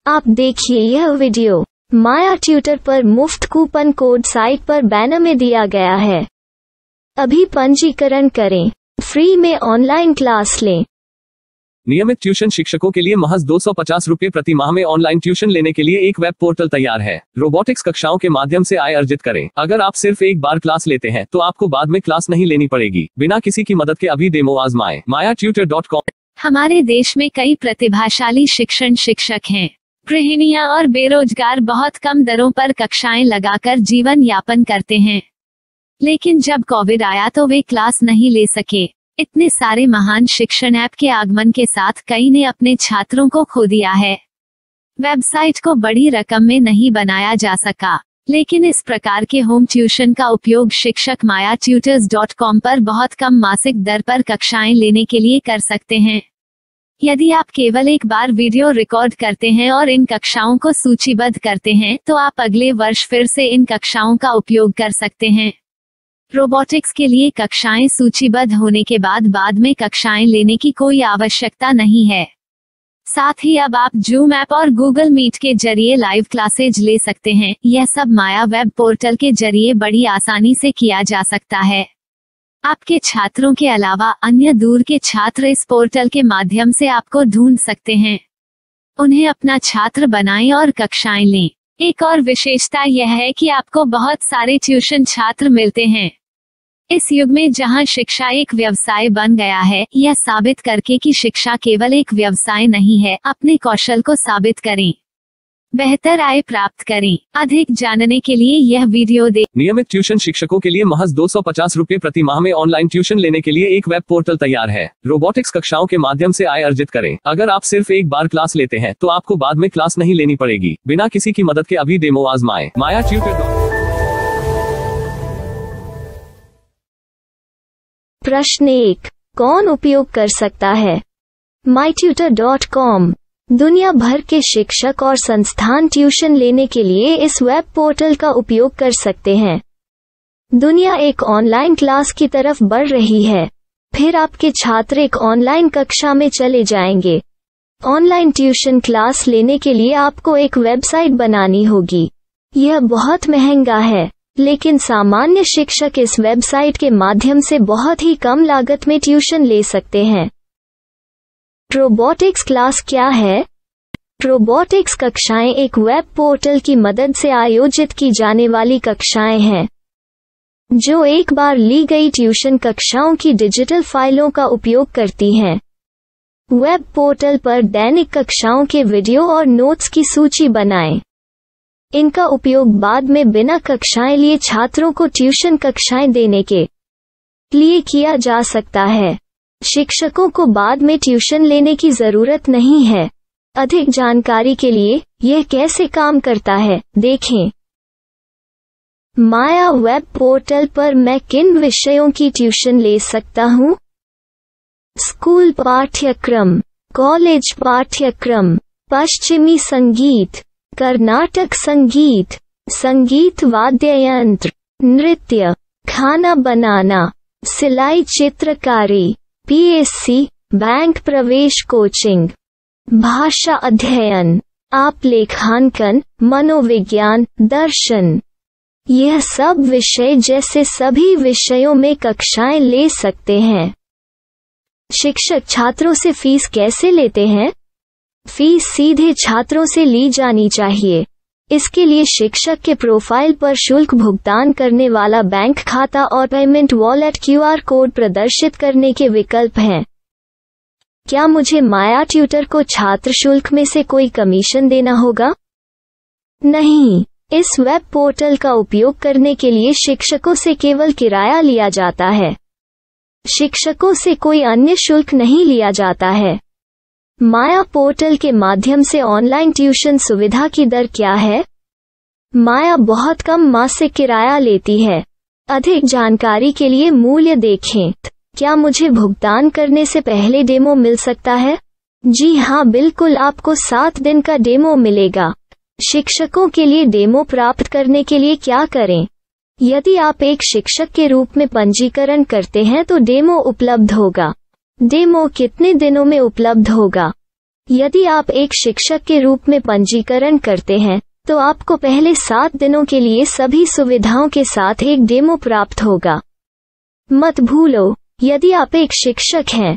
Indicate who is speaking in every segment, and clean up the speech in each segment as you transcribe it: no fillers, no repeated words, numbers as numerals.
Speaker 1: आप देखिए यह वीडियो माया ट्यूटर पर मुफ्त कूपन कोड साइट पर बैनर में दिया गया है। अभी पंजीकरण करें, फ्री में ऑनलाइन क्लास लें।
Speaker 2: नियमित ट्यूशन शिक्षकों के लिए महज 250 रुपये प्रति माह में ऑनलाइन ट्यूशन लेने के लिए एक वेब पोर्टल तैयार है। रोबोटिक्स कक्षाओं के माध्यम से आय अर्जित करें। अगर आप सिर्फ एक बार क्लास लेते हैं तो आपको बाद में क्लास नहीं लेनी पड़ेगी। बिना किसी की मदद के अभी डेमो आजमाएं। mayatutor.com।
Speaker 3: हमारे देश में कई प्रतिभाशाली शिक्षक हैं। गृहिणियां और बेरोजगार बहुत कम दरों पर कक्षाएं लगाकर जीवन यापन करते हैं, लेकिन जब कोविड आया तो वे क्लास नहीं ले सके। इतने सारे महान शिक्षण ऐप के आगमन के साथ कई ने अपने छात्रों को खो दिया है। वेबसाइट को बड़ी रकम में नहीं बनाया जा सका, लेकिन इस प्रकार के होम ट्यूशन का उपयोग शिक्षक mayatutors.com पर बहुत कम मासिक दर पर कक्षाएं लेने के लिए कर सकते हैं। यदि आप केवल एक बार वीडियो रिकॉर्ड करते हैं और इन कक्षाओं को सूचीबद्ध करते हैं तो आप अगले वर्ष फिर से इन कक्षाओं का उपयोग कर सकते हैं। रोबोटिक्स के लिए कक्षाएं सूचीबद्ध होने के बाद में कक्षाएं लेने की कोई आवश्यकता नहीं है। साथ ही अब आप जूम ऐप और गूगल मीट के जरिए लाइव क्लासेज ले सकते हैं। यह सब माया वेब पोर्टल के जरिए बड़ी आसानी से किया जा सकता है। आपके छात्रों के अलावा अन्य दूर के छात्र इस पोर्टल के माध्यम से आपको ढूंढ सकते हैं। उन्हें अपना छात्र बनाएं और कक्षाएं लें। एक और विशेषता यह है कि आपको बहुत सारे ट्यूशन छात्र मिलते हैं। इस युग में जहां शिक्षा एक व्यवसाय बन गया है, यह साबित करके कि शिक्षा केवल एक व्यवसाय नहीं है, अपने कौशल को साबित करें, बेहतर आय प्राप्त करें। अधिक जानने के लिए यह वीडियो देखें।
Speaker 2: नियमित ट्यूशन शिक्षकों के लिए महज 250 रुपये प्रति माह में ऑनलाइन ट्यूशन लेने के लिए एक वेब पोर्टल तैयार है। रोबोटिक्स कक्षाओं के माध्यम से आय अर्जित करें। अगर आप सिर्फ एक बार क्लास लेते हैं तो आपको बाद में क्लास नहीं लेनी पड़ेगी। बिना किसी की मदद के अभी डेमो आजमाएं। mayatutor.com।
Speaker 1: प्रश्न 1, कौन उपयोग कर सकता है? mytutor.com। दुनिया भर के शिक्षक और संस्थान ट्यूशन लेने के लिए इस वेब पोर्टल का उपयोग कर सकते हैं। दुनिया एक ऑनलाइन क्लास की तरफ बढ़ रही है। फिर आपके छात्र एक ऑनलाइन कक्षा में चले जाएंगे। ऑनलाइन ट्यूशन क्लास लेने के लिए आपको एक वेबसाइट बनानी होगी। यह बहुत महंगा है, लेकिन सामान्य शिक्षक इस वेबसाइट के माध्यम से बहुत ही कम लागत में ट्यूशन ले सकते हैं। रोबोटिक्स क्लास क्या है? रोबोटिक्स कक्षाएं एक वेब पोर्टल की मदद से आयोजित की जाने वाली कक्षाएं हैं, जो एक बार ली गई ट्यूशन कक्षाओं की डिजिटल फाइलों का उपयोग करती हैं। वेब पोर्टल पर दैनिक कक्षाओं के वीडियो और नोट्स की सूची बनाएं। इनका उपयोग बाद में बिना कक्षाएं लिए छात्रों को ट्यूशन कक्षाएं देने के लिए किया जा सकता है। शिक्षकों को बाद में ट्यूशन लेने की जरूरत नहीं है। अधिक जानकारी के लिए यह कैसे काम करता है, देखें। माया वेब पोर्टल पर मैं किन विषयों की ट्यूशन ले सकता हूँ? स्कूल पाठ्यक्रम, कॉलेज पाठ्यक्रम, पश्चिमी संगीत, कर्नाटक संगीत, संगीत वाद्य यंत्र, नृत्य, खाना बनाना, सिलाई चित्रकारी, PSC, बैंक प्रवेश कोचिंग, भाषा अध्ययन, आप लेखांकन, मनोविज्ञान, दर्शन। यह सब विषय जैसे सभी विषयों में कक्षाएं ले सकते हैं। शिक्षक छात्रों से फीस कैसे लेते हैं? फीस सीधे छात्रों से ली जानी चाहिए। इसके लिए शिक्षक के प्रोफाइल पर शुल्क भुगतान करने वाला बैंक खाता और पेमेंट वॉलेट QR कोड प्रदर्शित करने के विकल्प हैं। क्या मुझे माया ट्यूटर को छात्र शुल्क में से कोई कमीशन देना होगा? नहीं, इस वेब पोर्टल का उपयोग करने के लिए शिक्षकों से केवल किराया लिया जाता है। शिक्षकों से कोई अन्य शुल्क नहीं लिया जाता है। माया पोर्टल के माध्यम से ऑनलाइन ट्यूशन सुविधा की दर क्या है? माया बहुत कम मासिक किराया लेती है। अधिक जानकारी के लिए मूल्य देखें। क्या मुझे भुगतान करने से पहले डेमो मिल सकता है? जी हाँ, बिल्कुल, आपको 7 दिन का डेमो मिलेगा। शिक्षकों के लिए डेमो प्राप्त करने के लिए क्या करें? यदि आप एक शिक्षक के रूप में पंजीकरण करते हैं तो डेमो उपलब्ध होगा। डेमो कितने दिनों में उपलब्ध होगा? यदि आप एक शिक्षक के रूप में पंजीकरण करते हैं तो आपको पहले 7 दिनों के लिए सभी सुविधाओं के साथ एक डेमो प्राप्त होगा। मत भूलो, यदि आप एक शिक्षक हैं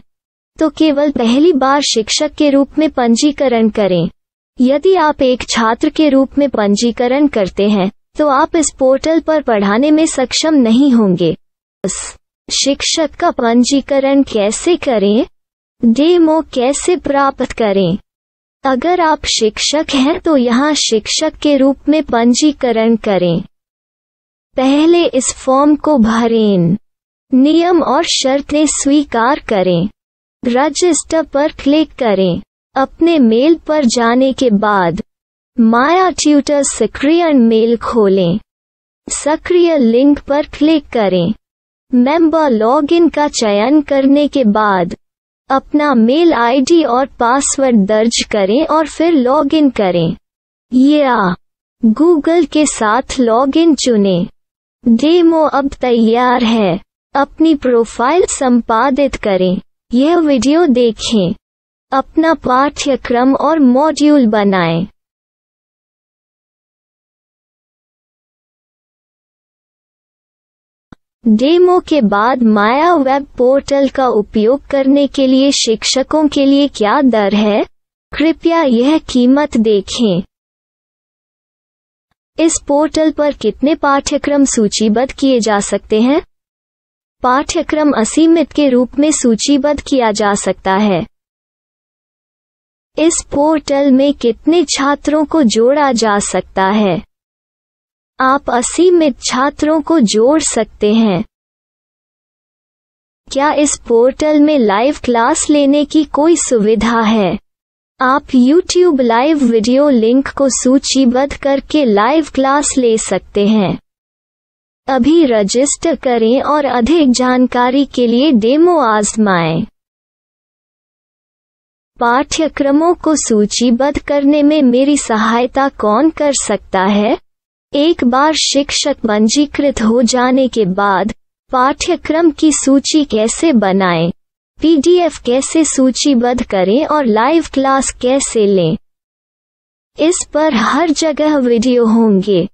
Speaker 1: तो केवल पहली बार शिक्षक के रूप में पंजीकरण करें। यदि आप एक छात्र के रूप में पंजीकरण करते हैं तो आप इस पोर्टल पर पढ़ाने में सक्षम नहीं होंगे। शिक्षक का पंजीकरण कैसे करें? डेमो कैसे प्राप्त करें? अगर आप शिक्षक हैं तो यहाँ शिक्षक के रूप में पंजीकरण करें। पहले इस फॉर्म को भरें। नियम और शर्तें स्वीकार करें। रजिस्टर पर क्लिक करें। अपने मेल पर जाने के बाद माया ट्यूटर सक्रिय मेल खोलें। सक्रिय लिंक पर क्लिक करें। मेंबर लॉगिन का चयन करने के बाद अपना मेल आईडी और पासवर्ड दर्ज करें और फिर लॉगिन करें या गूगल के साथ लॉगिन चुनें। डेमो अब तैयार है। अपनी प्रोफाइल संपादित करें। यह वीडियो देखें। अपना पाठ्यक्रम और मॉड्यूल बनाएं। डेमो के बाद माया वेब पोर्टल का उपयोग करने के लिए शिक्षकों के लिए क्या दर है? कृपया यह कीमत देखें। इस पोर्टल पर कितने पाठ्यक्रम सूचीबद्ध किए जा सकते हैं? पाठ्यक्रम असीमित के रूप में सूचीबद्ध किया जा सकता है। इस पोर्टल में कितने छात्रों को जोड़ा जा सकता है? आप असीमित छात्रों को जोड़ सकते हैं। क्या इस पोर्टल में लाइव क्लास लेने की कोई सुविधा है? आप YouTube लाइव वीडियो लिंक को सूचीबद्ध करके लाइव क्लास ले सकते हैं। अभी रजिस्टर करें और अधिक जानकारी के लिए डेमो आजमाएं। पाठ्यक्रमों को सूचीबद्ध करने में मेरी सहायता कौन कर सकता है? एक बार शिक्षक पंजीकृत हो जाने के बाद पाठ्यक्रम की सूची कैसे बनाएं, PDF कैसे सूचीबद्ध करें और लाइव क्लास कैसे लें, इस पर हर जगह वीडियो होंगे।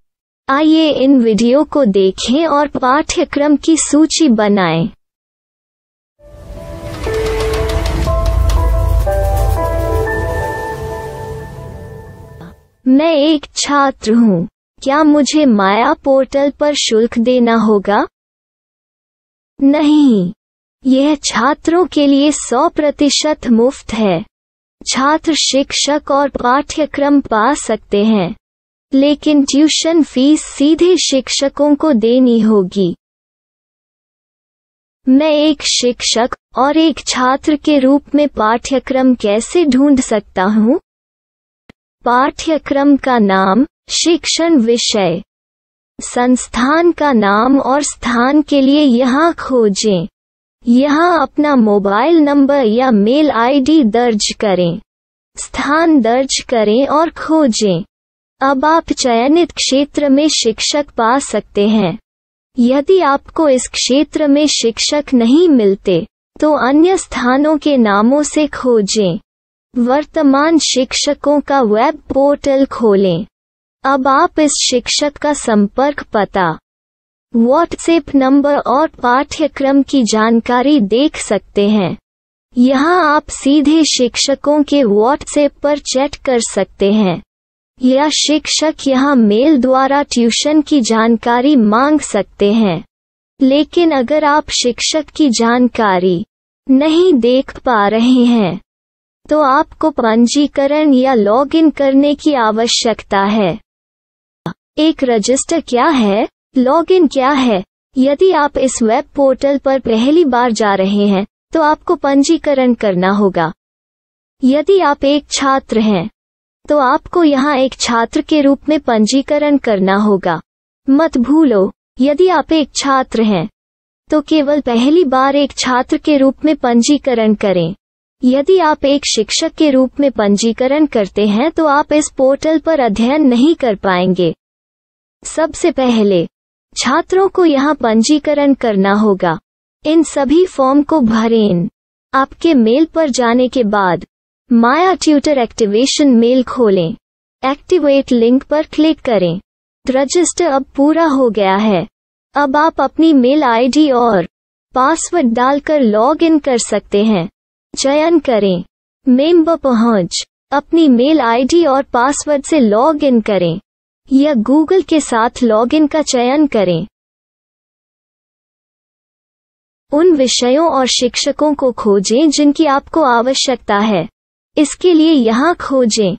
Speaker 1: आइए इन वीडियो को देखें और पाठ्यक्रम की सूची बनाएं। मैं एक छात्र हूँ। क्या मुझे माया पोर्टल पर शुल्क देना होगा? नहीं, यह छात्रों के लिए 100% मुफ्त है। छात्र शिक्षक और पाठ्यक्रम पा सकते हैं, लेकिन ट्यूशन फीस सीधे शिक्षकों को देनी होगी। मैं एक शिक्षक और एक छात्र के रूप में पाठ्यक्रम कैसे ढूंढ सकता हूँ? पाठ्यक्रम का नाम, शिक्षण विषय, संस्थान का नाम और स्थान के लिए यहाँ खोजें। यहाँ अपना मोबाइल नंबर या मेल आईडी दर्ज करें। स्थान दर्ज करें और खोजें। अब आप चयनित क्षेत्र में शिक्षक पा सकते हैं। यदि आपको इस क्षेत्र में शिक्षक नहीं मिलते तो अन्य स्थानों के नामों से खोजें। वर्तमान शिक्षकों का वेब पोर्टल खोलें। अब आप इस शिक्षक का संपर्क पता, व्हाट्सएप नंबर और पाठ्यक्रम की जानकारी देख सकते हैं। यहाँ आप सीधे शिक्षकों के व्हाट्सएप पर चैट कर सकते हैं या शिक्षक यहाँ मेल द्वारा ट्यूशन की जानकारी मांग सकते हैं। लेकिन अगर आप शिक्षक की जानकारी नहीं देख पा रहे हैं तो आपको पंजीकरण या लॉगिन करने की आवश्यकता है। एक रजिस्टर क्या है? लॉगिन क्या है? यदि आप इस वेब पोर्टल पर पहली बार जा रहे हैं तो आपको पंजीकरण करना होगा। यदि आप एक छात्र हैं तो आपको यहाँ एक छात्र के रूप में पंजीकरण करना होगा। मत भूलो, यदि आप एक छात्र हैं तो केवल पहली बार एक छात्र के रूप में पंजीकरण करें। यदि आप एक शिक्षक के रूप में पंजीकरण करते हैं तो आप इस पोर्टल पर अध्ययन नहीं कर पाएंगे। सबसे पहले छात्रों को यहाँ पंजीकरण करना होगा। इन सभी फॉर्म को भरें। आपके मेल पर जाने के बाद माया ट्यूटर एक्टिवेशन मेल खोलें। एक्टिवेट लिंक पर क्लिक करें। रजिस्टर अब पूरा हो गया है। अब आप अपनी मेल आईडी और पासवर्ड डालकर लॉग इन कर सकते हैं। चयन करें मेंबर पहुंच। अपनी मेल आईडी और पासवर्ड से लॉग इन करें या गूगल के साथ लॉगिन का चयन करें। उन विषयों और शिक्षकों को खोजें जिनकी आपको आवश्यकता है। इसके लिए यहाँ खोजें।